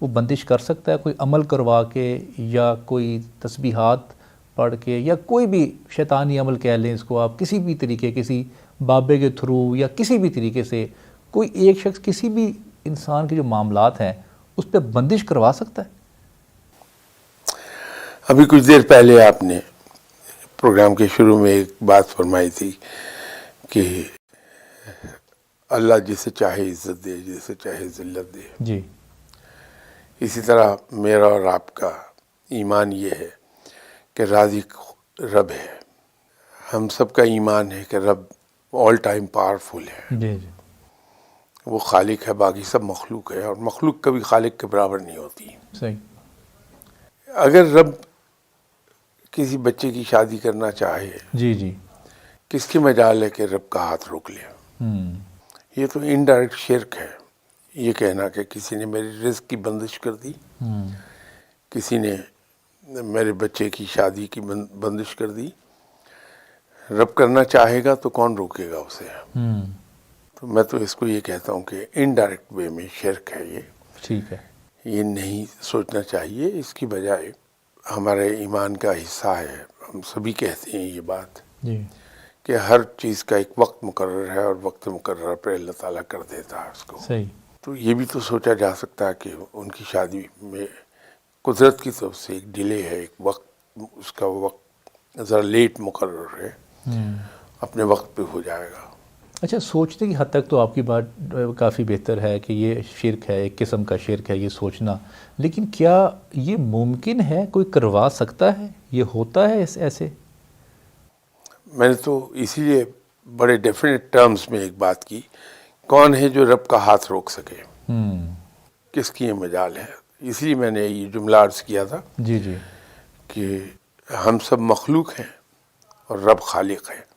وہ بندش کر سکتا ہے، کوئی عمل کروا کے یا کوئی تسبیحات پڑھ کے یا کوئی بھی شیطانی عمل کہہ لیں اس کو آپ، کسی بھی طریقے، کسی بابے کے تھرو یا کسی بھی طریقے سے کوئی ایک شخص کسی بھی انسان کے جو معاملات ہیں اس پہ بندش کروا سکتا ہے؟ ابھی کچھ دیر پہلے آپ نے پروگرام کے شروع میں ایک بات فرمائی تھی کہ اللہ جسے چاہے عزت دے، جسے چاہے ذلت دے. جی. اسی طرح میرا اور آپ کا ایمان یہ ہے کہ رازق رب ہے. ہم سب کا ایمان ہے کہ رب آل ٹائم پاورفل ہے. جی جی. وہ خالق ہے، باقی سب مخلوق ہے، اور مخلوق کبھی خالق کے برابر نہیں ہوتی. صحیح. اگر رب کسی بچے کی شادی کرنا چاہے، جی جی. کس کی مجال ہے کہ رب کا ہاتھ روک لے؟ یہ تو انڈائریکٹ شرک ہے. یہ کہنا کہ کسی نے میری رزق کی بندش کر دی، کسی نے میرے بچے کی شادی کی بندش کر دی. رب کرنا چاہے گا تو کون روکے گا اسے؟ تو میں تو اس کو یہ کہتا ہوں کہ انڈائریکٹ وے میں شرک ہے. یہ ٹھیک ہے. یہ نہیں سوچنا چاہیے. اس کی بجائے ہمارے ایمان کا حصہ ہے، ہم سبھی کہتے ہیں یہ بات، جی. کہ ہر چیز کا ایک وقت مقرر ہے اور وقت مقرر پہ اللہ تعالیٰ کر دیتا ہے اس کو. صحیح. تو یہ بھی تو سوچا جا سکتا ہے کہ ان کی شادی میں قدرت کی طرف سے ایک ڈیلے ہے، ایک وقت، اس کا وقت ذرا لیٹ مقرر ہے، اپنے وقت پہ ہو جائے گا. اچھا، سوچنے کی حد تک تو آپ کی بات کافی بہتر ہے کہ یہ شرک ہے، ایک قسم کا شرک ہے یہ سوچنا. لیکن کیا یہ ممکن ہے؟ کوئی کروا سکتا ہے؟ یہ ہوتا ہے ایسے؟ میں نے تو اسی لیے بڑے ڈیفینیٹ ٹرمز میں ایک بات کی، کون ہے جو رب کا ہاتھ روک سکے؟ کس کی یہ مجال ہے؟ اس لیے میں نے یہ جملہ عرض کیا تھا. جی جی. کہ ہم سب مخلوق ہیں اور رب خالق ہے،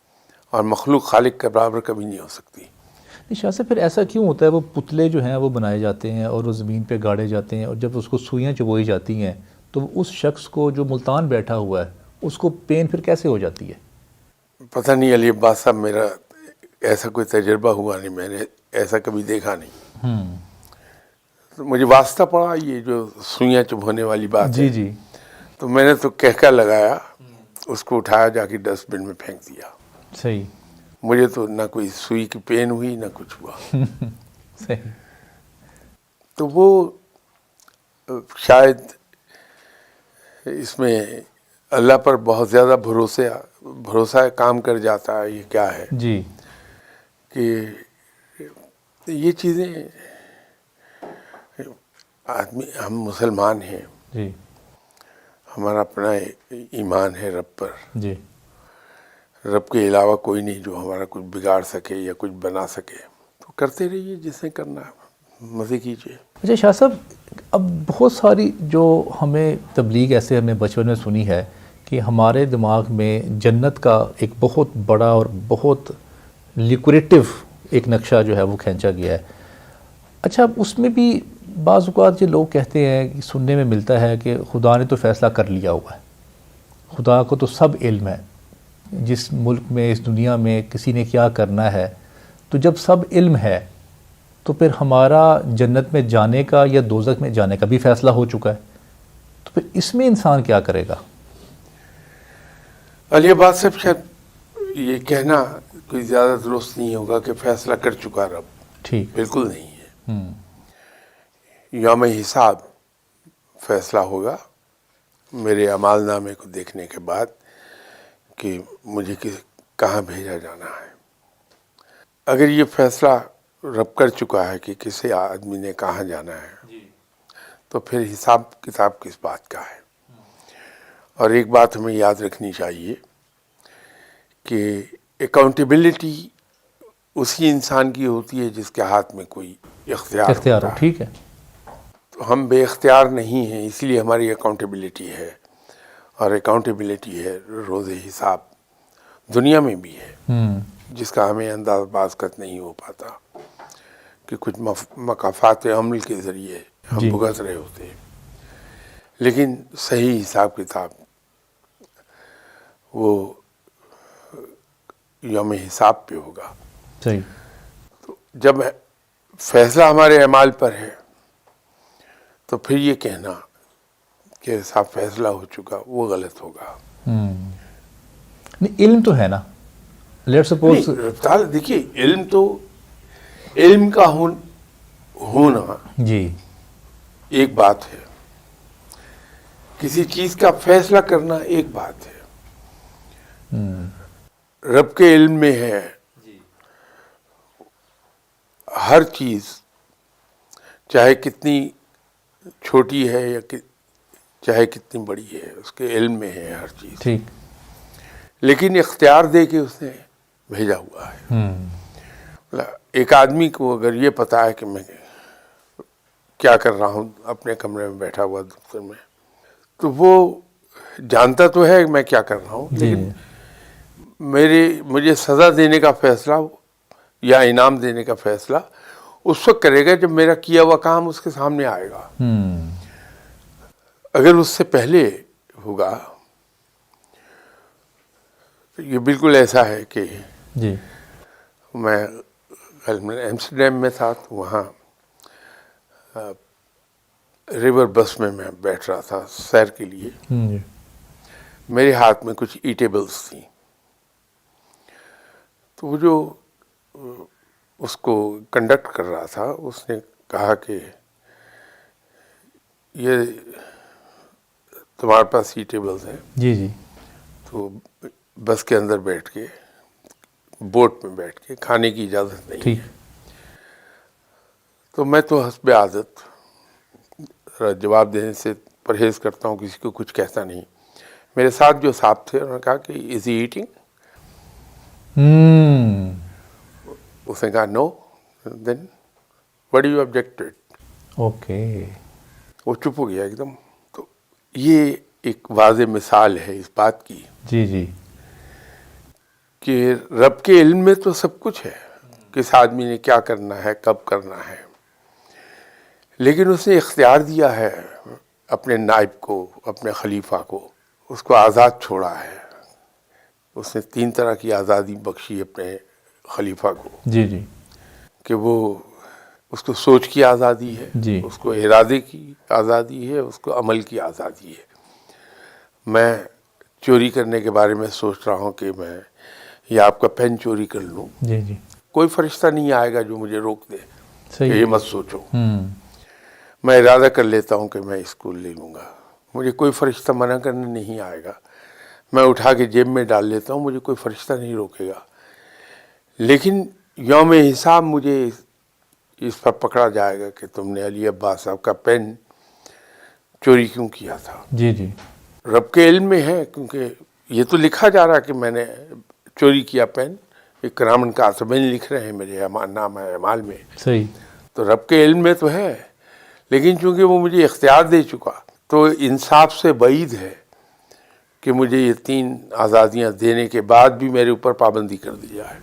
اور مخلوق خالق کے برابر کبھی نہیں ہو سکتی. شاہ سے پھر ایسا کیوں ہوتا ہے؟ وہ پتلے جو ہیں وہ بنائے جاتے ہیں اور وہ زمین پہ گاڑے جاتے ہیں، اور جب اس کو سوئیاں چبوئی جاتی ہیں تو اس شخص کو جو ملتان بیٹھا ہوا ہے اس کو پین پھر کیسے ہو جاتی ہے؟ پتہ نہیں علی عباس صاحب، میرا ایسا کوئی تجربہ ہوا نہیں، میں نے ایسا کبھی دیکھا نہیں. تو مجھے واسطہ پڑا یہ جو سوئیاں چبھونے والی بات ہے. جی جی. تو میں نے تو کہکا لگایا، اس کو اٹھایا، جا کے ڈسٹ بن میں پھینک دیا. صحیح. مجھے تو نہ کوئی سوئی کی پین ہوئی نہ کچھ ہوا. صحیح. تو وہ شاید اس میں اللہ پر بہت زیادہ بھروسہ کام کر جاتا ہے. یہ کیا ہے جی. کہ یہ چیزیں آدمی، ہم مسلمان ہیں، جی. ہمارا اپنا ایمان ہے رب پر. جی. رب کے علاوہ کوئی نہیں جو ہمارا کچھ بگاڑ سکے یا کچھ بنا سکے. تو کرتے رہیے، جس نے کرنا ہے مزے کیجیے. اچھا شاہ صاحب، اب بہت ساری جو ہمیں تبلیغ ایسے ہمیں بچپن میں سنی ہے کہ ہمارے دماغ میں جنت کا ایک بہت بڑا اور بہت لیکوریٹو ایک نقشہ جو ہے وہ کھینچا گیا ہے. اچھا، اب اس میں بھی بعض اوقات یہ لوگ کہتے ہیں، سننے میں ملتا ہے کہ خدا نے تو فیصلہ کر لیا ہوا ہے، خدا کو تو سب علم ہے، جس ملک میں، اس دنیا میں کسی نے کیا کرنا ہے. تو جب سب علم ہے تو پھر ہمارا جنت میں جانے کا یا دوزخ میں جانے کا بھی فیصلہ ہو چکا ہے، تو پھر اس میں انسان کیا کرے گا؟ علی عباس صاحب، شاید یہ کہنا کوئی زیادہ درست نہیں ہوگا کہ فیصلہ کر چکا رب. ٹھیک. بالکل نہیں ہے. یوم حساب فیصلہ ہوگا میرے اعمال نامے کو دیکھنے کے بعد کہ مجھے کہاں بھیجا جانا ہے. اگر یہ فیصلہ رب کر چکا ہے کہ کسی آدمی نے کہاں جانا ہے، تو پھر حساب کتاب کس بات کا ہے۔ اور ایک بات ہمیں یاد رکھنی چاہیے کہ اکاؤنٹیبلٹی اسی انسان کی ہوتی ہے جس کے ہاتھ میں کوئی اختیار ہو، ہوتا ہے۔ ٹھیک ہے۔ تو ہم بے اختیار نہیں ہیں، اس لیے ہماری اکاؤنٹیبلٹی ہے، اور اکاؤنٹیبلٹی ہے روز حساب دنیا میں بھی ہے، جس کا ہمیں انداز بازگشت نہیں ہو پاتا، کہ کچھ مکافات عمل کے ذریعے ہم بھگت رہے ہوتے ہیں، لیکن صحیح حساب کتاب وہ یوم حساب پہ ہوگا۔ صحیح۔ تو جب فیصلہ ہمارے اعمال پر ہے تو پھر یہ کہنا کہ صاحب فیصلہ ہو چکا وہ غلط ہوگا۔ نہیں، علم تو ہے نا، لیٹ سپوز دیکھیے علم کا ہونا جی ایک بات ہے، کسی چیز کا فیصلہ کرنا ایک بات ہے۔ رب کے علم میں ہے ہر چیز، چاہے کتنی چھوٹی ہے یا چاہے کتنی بڑی ہے، اس کے علم میں ہے ہر چیز، ٹھیک، لیکن اختیار دے کے اس نے بھیجا ہوا ہے۔ ایک آدمی کو اگر یہ پتا ہے کہ میں کیا کر رہا ہوں اپنے کمرے میں بیٹھا ہوا دفتر میں، تو وہ جانتا تو ہے کہ میں کیا کر رہا ہوں، لیکن مجھے سزا دینے کا فیصلہ یا انعام دینے کا فیصلہ اس وقت کرے گا جب میرا کیا ہوا کام اس کے سامنے آئے گا۔ اگر اس سے پہلے ہوگا، یہ بالکل ایسا ہے کہ جی میں ایمسٹرڈیم میں تھا، تو وہاں ریور بس میں بیٹھ رہا تھا سیر کے لیے، میرے ہاتھ میں کچھ ایٹیبلس تھیں، تو وہ جو اس کو کنڈکٹ کر رہا تھا اس نے کہا کہ یہ تمہارے پاس ایٹیبلس ہیں، جی جی، تو بس کے اندر بیٹھ کے بوٹ میں بیٹھ کے کھانے کی اجازت نہیں ٹھیک، ہے۔ تو میں تو حسب عادت جواب دینے سے پرہیز کرتا ہوں، کسی کو کچھ کہتا نہیں۔ میرے ساتھ جو صاحب تھے انہوں نے کہا کہ از ہی ایٹنگ؟ اس نے کہا no, then what do you object to it? Okay, وہ چپ ہو گیا ایک دم۔ تو یہ ایک واضح مثال ہے اس بات کی جی جی، کہ رب کے علم میں تو سب کچھ ہے، کس آدمی نے کیا کرنا ہے، کب کرنا ہے، لیکن اس نے اختیار دیا ہے اپنے نائب کو، اپنے خلیفہ کو، اس کو آزاد چھوڑا ہے۔ اس نے 3 طرح کی آزادی بخشی اپنے خلیفہ کو، جی جی، کہ وہ اس کو سوچ کی آزادی ہے، جی، اس کو ارادے کی آزادی ہے، اس کو عمل کی آزادی ہے۔ میں چوری کرنے کے بارے میں سوچ رہا ہوں کہ میں یہ آپ کا پین چوری کر لوں، جی جی، کوئی فرشتہ نہیں آئے گا جو مجھے روک دے کہ صحیح، یہ مت سوچو۔ میں ارادہ کر لیتا ہوں کہ میں اس کو لے لوں گا، مجھے کوئی فرشتہ منع کرنے نہیں آئے گا، میں اٹھا کے جیب میں ڈال لیتا ہوں، مجھے کوئی فرشتہ نہیں روکے گا۔ لیکن یوم حساب مجھے اس پر پکڑا جائے گا کہ تم نے علی عباس صاحب کا پین چوری کیوں کیا تھا۔ جی جی، رب کے علم میں ہے، کیونکہ یہ تو لکھا جا رہا کہ میں نے چوری کیا پین، ایک کرامن کاتبین لکھ رہے ہیں میرے نام اعمال میں، صحیح، تو رب کے علم میں تو ہے، لیکن چونکہ وہ مجھے اختیار دے چکا تو انصاف سے بعید ہے کہ مجھے یہ 3 آزادیاں دینے کے بعد بھی میرے اوپر پابندی کر دی جائے۔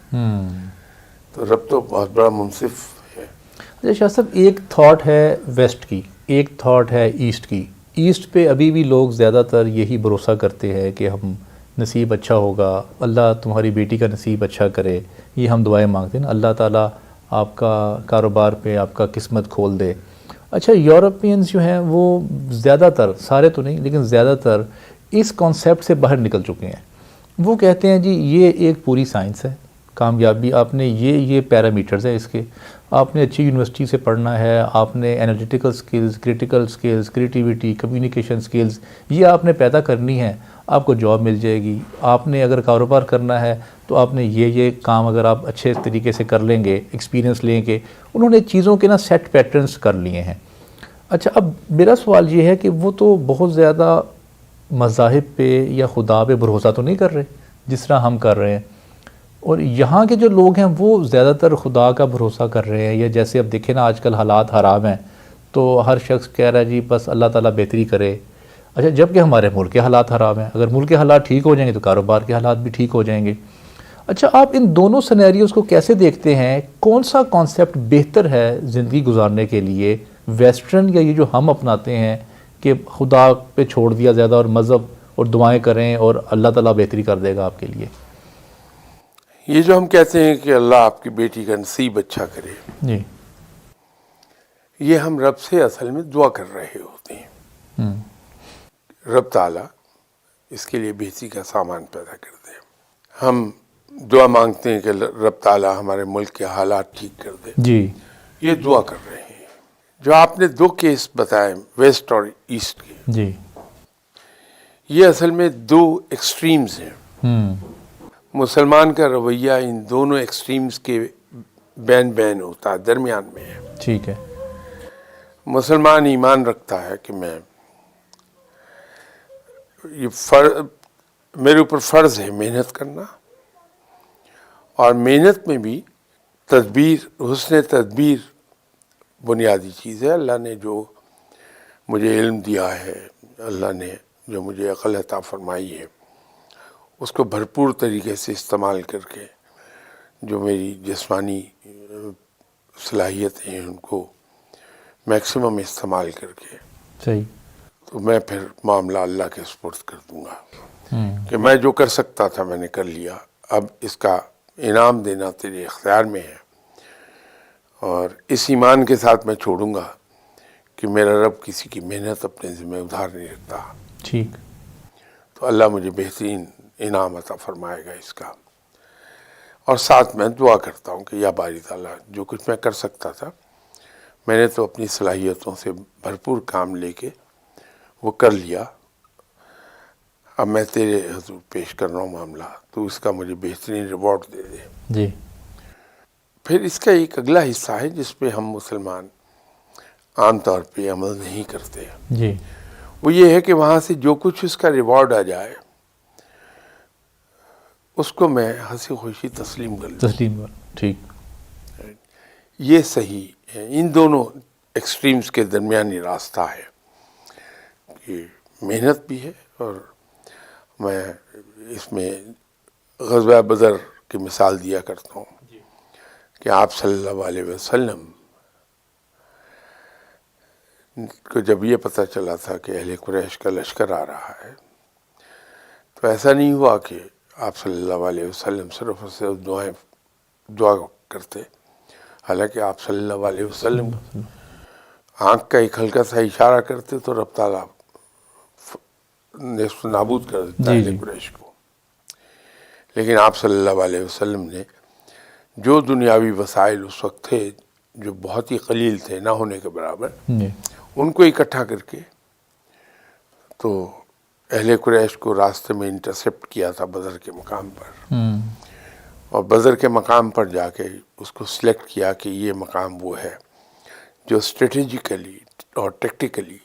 تو رب تو بہت بڑا منصف ہے۔ اچھا شاہ صاحب، ایک تھاٹ ہے ویسٹ کی، ایک تھاٹ ہے ایسٹ کی۔ ایسٹ پہ ابھی بھی لوگ زیادہ تر یہی بھروسہ کرتے ہیں کہ ہم نصیب اچھا ہوگا، اللہ تمہاری بیٹی کا نصیب اچھا کرے، یہ ہم دعائیں مانگتے ہیں نا، اللہ تعالیٰ آپ کا کاروبار پہ آپ کا قسمت کھول دے۔ اچھا، یورپینز جو ہیں وہ زیادہ تر، سارے تو نہیں لیکن زیادہ تر اس کانسیپٹ سے باہر نکل چکے ہیں۔ وہ کہتے ہیں جی یہ ایک پوری سائنس ہے، کامیابی آپ نے یہ پیرامیٹرز ہیں اس کے، آپ نے اچھی یونیورسٹی سے پڑھنا ہے، آپ نے analytical skills, critical skills, creativity, communication skills یہ آپ نے پیدا کرنی ہے۔ آپ کو جاب مل جائے گی، آپ نے اگر کاروبار کرنا ہے تو آپ نے یہ کام اگر آپ اچھے طریقے سے کر لیں گے، ایکسپیرینس لیں گے. انہوں نے چیزوں کے نا سیٹ پیٹرنز کر لیے ہیں. اچھا اب میرا سوال یہ ہے کہ وہ تو بہت زیادہ مذاہب پہ یا خدا پہ بھروسہ تو نہیں کر رہے جس طرح ہم کر رہے ہیں، اور یہاں کے جو لوگ ہیں وہ زیادہ تر خدا کا بھروسہ کر رہے ہیں. یا جیسے اب دیکھیں نا آج کل حالات خراب ہیں تو ہر شخص کہہ رہا ہے جی بس اللہ تعالیٰ بہتری کرے. اچھا جب کہ ہمارے ملک کے حالات خراب ہیں، اگر ملک کے حالات ٹھیک ہو جائیں گے تو کاروبار کے حالات بھی ٹھیک ہو جائیں گے. اچھا آپ ان دونوں سینیریوز کو کیسے دیکھتے ہیں؟ کون سا کانسیپٹ بہتر ہے زندگی گزارنے کے لیے، ویسٹرن یا یہ جو ہم اپناتے ہیں کہ خدا پہ چھوڑ دیا زیادہ اور مذہب اور دعائیں کریں اور اللہ تعالیٰ بہتری کر دے گا آپ کے لیے؟ یہ جو ہم کہتے ہیں کہ اللہ آپ کی بیٹی کا نصیب اچھا کرے، جی یہ ہم رب سے اصل میں دعا کر رہے ہوتے ہیں. رب تعالیٰ اس کے لیے بہتری کا سامان پیدا کر دے. ہم دعا مانگتے ہیں کہ رب تعالیٰ ہمارے ملک کے حالات ٹھیک کر دے. جی یہ دعا کر رہے ہیں. جو آپ نے دو کیس بتائے ویسٹ اور ایسٹ کے، جی یہ اصل میں دو ایکسٹریمز ہیں. مسلمان کا رویہ ان دونوں ایکسٹریمز کے بین ہوتا ہے، درمیان میں ہے. ٹھیک ہے. مسلمان ایمان رکھتا ہے کہ میرے اوپر فرض ہے محنت کرنا، اور محنت میں بھی حسن تدبیر بنیادی چیز ہے. اللہ نے جو مجھے علم دیا ہے، اللہ نے جو مجھے عقل عطا فرمائی ہے، اس کو بھرپور طریقے سے استعمال کر کے جو میری جسمانی صلاحیتیں ہیں ان کو میکسیمم استعمال کر کے صحیح. تو میں پھر معاملہ اللہ کے سپرد کر دوں گا کہ میں جو کر سکتا تھا میں نے کر لیا، اب اس کا انعام دینا تیرے اختیار میں ہے. اور اس ایمان کے ساتھ میں چھوڑوں گا کہ میرا رب کسی کی محنت اپنے ذمہ ادھار نہیں رکھتا. ٹھیک. تو اللہ مجھے بہترین انعام عطا فرمائے گا اس کا. اور ساتھ میں دعا کرتا ہوں کہ یا باری تعالیٰ، جو کچھ میں کر سکتا تھا میں نے تو اپنی صلاحیتوں سے بھرپور کام لے کے وہ کر لیا، اب میں تیرے حضور پیش کر رہا ہوں معاملہ، تو اس کا مجھے بہترین ریوارڈ دے دے. جی پھر اس کا ایک اگلا حصہ ہے جس پہ ہم مسلمان عام طور پہ عمل نہیں کرتے. جی وہ یہ ہے کہ وہاں سے جو کچھ اس کا ریوارڈ آ جائے اس کو میں ہنسی خوشی تسلیم کر لوں. تسلیم. ٹھیک. یہ صحیح ہے. ان دونوں ایکسٹریمز کے درمیانی راستہ ہے کہ محنت بھی ہے. اور میں اس میں غزوہ بدر کی مثال دیا کرتا ہوں کہ آپ صلی اللہ علیہ وسلم کو جب یہ پتہ چلا تھا کہ اہل قریش کا لشکر آ رہا ہے تو ایسا نہیں ہوا کہ آپ صلی اللہ علیہ وسلم صرف اور صرف دعا کرتے. حالانکہ آپ صلی اللہ علیہ وسلم آنکھ کا ایک ہلکا سا اشارہ کرتے تو رب تعالیٰ نصف نابود کر دیتا اہل قریش کو. لیکن آپ صلی اللہ علیہ وسلم نے جو دنیاوی وسائل اس وقت تھے جو بہت ہی قلیل تھے، نہ ہونے کے برابر، ان کو اکٹھا کر کے تو اہل قریش کو راستے میں انٹرسپٹ کیا تھا بدر کے مقام پر. اور بدر کے مقام پر جا کے اس کو سلیکٹ کیا کہ یہ مقام وہ ہے جو اسٹریٹجیکلی اور ٹیکٹیکلی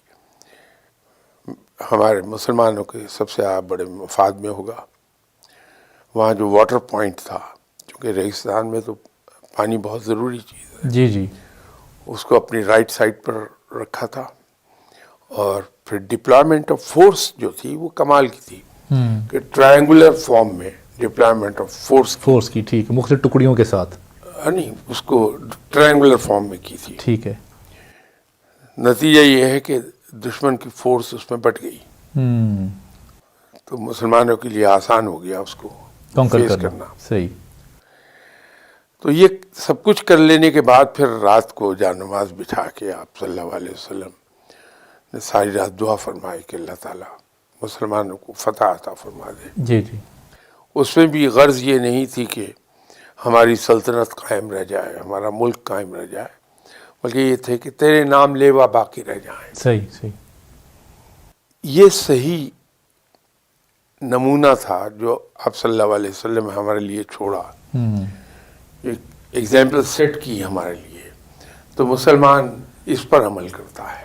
ہمارے مسلمانوں کے سب سے بڑے مفاد میں ہوگا. وہاں جو واٹر پوائنٹ تھا، چونکہ ریگستان میں تو پانی بہت ضروری چیز ہے، جی جی اس کو اپنی رائٹ سائڈ پر رکھا تھا. اور پھر ڈپلائمنٹ آف فورس جو تھی وہ کمال کی تھی کہ ٹرائنگولر فارم میں ڈپلائمنٹ آف فورس کی. ٹھیک ہے. مختلف ٹکڑیوں کے ساتھ نہیں، اس کو ٹرائنگولر فارم میں کی تھی. ٹھیک ہے. نتیجہ یہ ہے کہ دشمن کی فورس اس میں بٹ گئی تو مسلمانوں کے لیے آسان ہو گیا اس کو فیس کرنا. صحیح. تو یہ سب کچھ کر لینے کے بعد پھر رات کو جانماز بچھا کے آپ صلی اللہ علیہ وسلم نے ساری رات دعا فرمائی کہ اللہ تعالیٰ مسلمانوں کو فتح عطا فرما دے. جی جی. اس میں بھی غرض یہ نہیں تھی کہ ہماری سلطنت قائم رہ جائے، ہمارا ملک قائم رہ جائے، بلکہ یہ تھے کہ تیرے نام لیوا باقی رہ جائیں. صحیح صحیح. یہ صحیح نمونہ تھا جو آپ صلی اللہ علیہ وسلم ہمارے لیے چھوڑا، ایک ایگزامپل سیٹ کی ہمارے لیے، تو مسلمان اس پر عمل کرتا ہے۔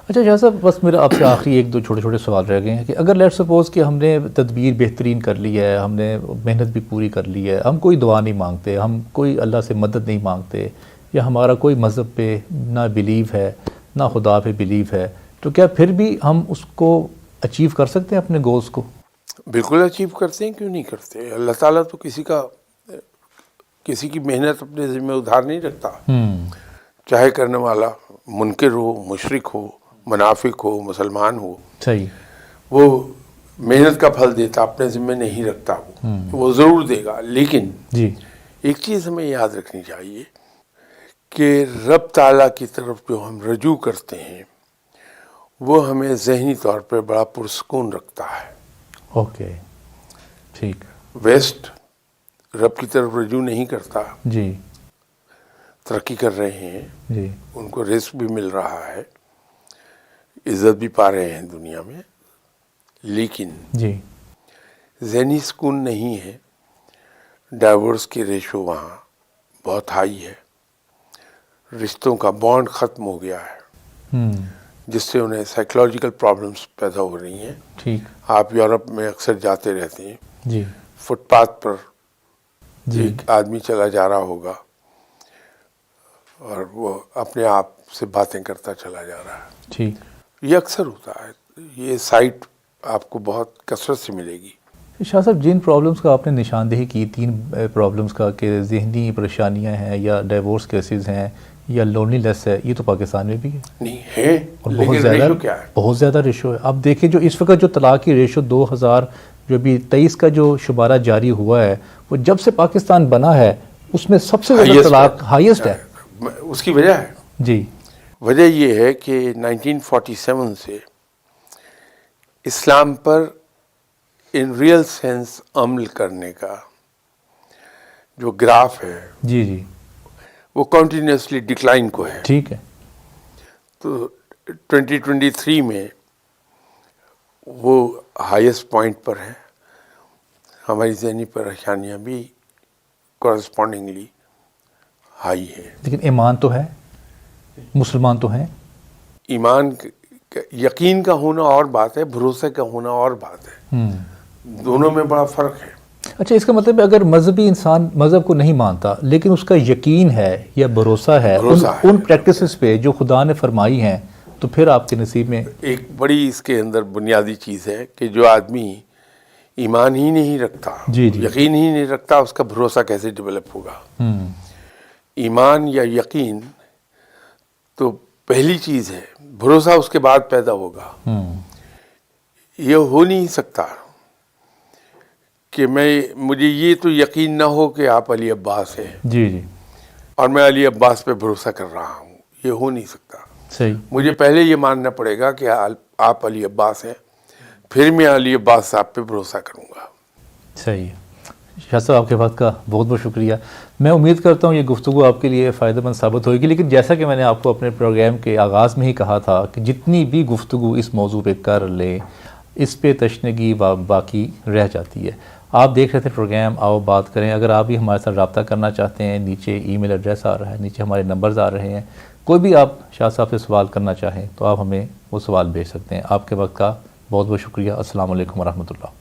اچھا شاہ صاحب، بس میرا آپ سے آخری ایک دو چھوٹے چھوٹے سوال رہ گئے ہیں کہ اگر لیٹ سپوز کہ ہم نے تدبیر بہترین کر لی ہے، ہم نے محنت بھی پوری کر لی ہے، ہم کوئی دعا نہیں مانگتے، ہم کوئی اللہ سے مدد نہیں مانگتے، یا ہمارا کوئی مذہب پہ نہ بلیو ہے نہ خدا پہ بلیو ہے، تو کیا پھر بھی ہم اس کو اچیو کر سکتے ہیں اپنے گولز کو؟ بالکل اچیو کرتے ہیں، کیوں نہیں کرتے؟ اللہ تعالیٰ تو کسی کی محنت اپنے ذمہ ادھار نہیں رکھتا، چاہے کرنے والا منکر ہو، مشرک ہو، منافق ہو، مسلمان ہو، صحیح، وہ محنت کا پھل دیتا، اپنے ذمہ نہیں رکھتا، وہ ضرور دے گا۔ لیکن جی ایک چیز ہمیں یاد رکھنی چاہیے کہ رب تعالیٰ کی طرف جو ہم رجوع کرتے ہیں وہ ہمیں ذہنی طور پہ بڑا پرسکون رکھتا ہے۔ اوکے، ٹھیک، ویسٹ رب کی طرف رجوع نہیں کرتا، جی ترقی کر رہے ہیں، جی ان کو رزق بھی مل رہا ہے، عزت بھی پا رہے ہیں دنیا میں، لیکن جی ذہنی سکون نہیں ہے۔ ڈائیورس کی ریشو وہاں بہت ہائی ہے، رشتوں کا بانڈ ختم ہو گیا ہے، جس سے انہیں سائیکولوجیکل پرابلمس پیدا ہو رہی ہیں۔ ٹھیک، آپ یورپ میں اکثر جاتے رہتے ہیں، جی فٹ پاتھ پر جی ایک آدمی چلا جا رہا ہوگا اور وہ اپنے آپ سے باتیں کرتا چلا جا رہا ہے، ٹھیک۔ یہ اکثر ہوتا ہے، یہ سائٹ آپ کو بہت کثرت سے ملے گی۔ شاہ صاحب، جن پرابلمس کا آپ نے نشاندہی کی، 3 پرابلمس کا کہ ذہنی پریشانیاں ہیں یا ڈائیورس کیسز ہیں یا لونلی لیس ہے، یہ تو پاکستان میں بھی ہے نہیں ہے، اور لیکن ریشو کیا ہے؟ بہت زیادہ ریشو ہے۔ اب دیکھیں جو اس وقت جو طلاق کی ریشو 2023 کا جو شمارہ جاری ہوا ہے، وہ جب سے پاکستان بنا ہے اس میں سب سے زیادہ طلاق ہائیسٹ ہے۔ اس کی وجہ ہے، جی وجہ یہ ہے کہ 1947 سے اسلام پر ان ریئل سینس عمل کرنے کا جو گراف ہے جی جی وہ کنٹینیوسلی ڈکلائن کو ہے۔ ٹھیک ہے، تو 2023 میں وہ ہائیسٹ پوائنٹ پر ہے۔ ہماری ذہنی پریشانیاں بھی کورسپونڈنگلی ہائی ہے۔ لیکن ایمان تو ہے، مسلمان تو ہیں۔ ایمان یقین کا ہونا اور بات ہے، بھروسے کا ہونا اور بات ہے، دونوں میں بڑا فرق ہے۔ اچھا، اس کا مطلب ہے اگر مذہبی انسان مذہب کو نہیں مانتا لیکن اس کا یقین ہے یا بھروسہ ہے ان پریکٹسز پہ جو خدا نے فرمائی ہیں، تو پھر آپ کے نصیب میں ایک بڑی اس کے اندر بنیادی چیز ہے کہ جو آدمی ایمان ہی نہیں رکھتا، جی جی یقین ہی نہیں رکھتا، اس کا بھروسہ کیسے ڈیولپ ہوگا؟ ایمان یا یقین تو پہلی چیز ہے، بھروسہ اس کے بعد پیدا ہوگا۔ یہ ہو نہیں سکتا کہ مجھے یہ تو یقین نہ ہو کہ آپ علی عباس ہیں، جی جی اور میں علی عباس پہ بھروسہ کر رہا ہوں، یہ ہو نہیں سکتا۔ صحیح، مجھے پہلے یہ ماننا پڑے گا کہ آپ علی عباس ہیں، پھر میں علی عباس صاحب پہ بھروسہ کروں گا۔ صحیح ہے۔ شاہ صاحب، آپ کے بات کا بہت بہت شکریہ۔ میں امید کرتا ہوں یہ گفتگو آپ کے لیے فائدہ مند ثابت ہوگی، لیکن جیسا کہ میں نے آپ کو اپنے پروگرام کے آغاز میں ہی کہا تھا کہ جتنی بھی گفتگو اس موضوع پہ کر لیں، اس پہ تشنگی باقی رہ جاتی ہے۔ آپ دیکھ رہے تھے پروگرام آؤ بات کریں۔ اگر آپ بھی ہمارے ساتھ رابطہ کرنا چاہتے ہیں، نیچے ای میل ایڈریس آ رہا ہے، نیچے ہمارے نمبرز آ رہے ہیں، کوئی بھی آپ شاہ صاحب سے سوال کرنا چاہیں تو آپ ہمیں وہ سوال بھیج سکتے ہیں۔ آپ کے وقت کا بہت بہت شکریہ۔ السلام علیکم ورحمۃ اللہ۔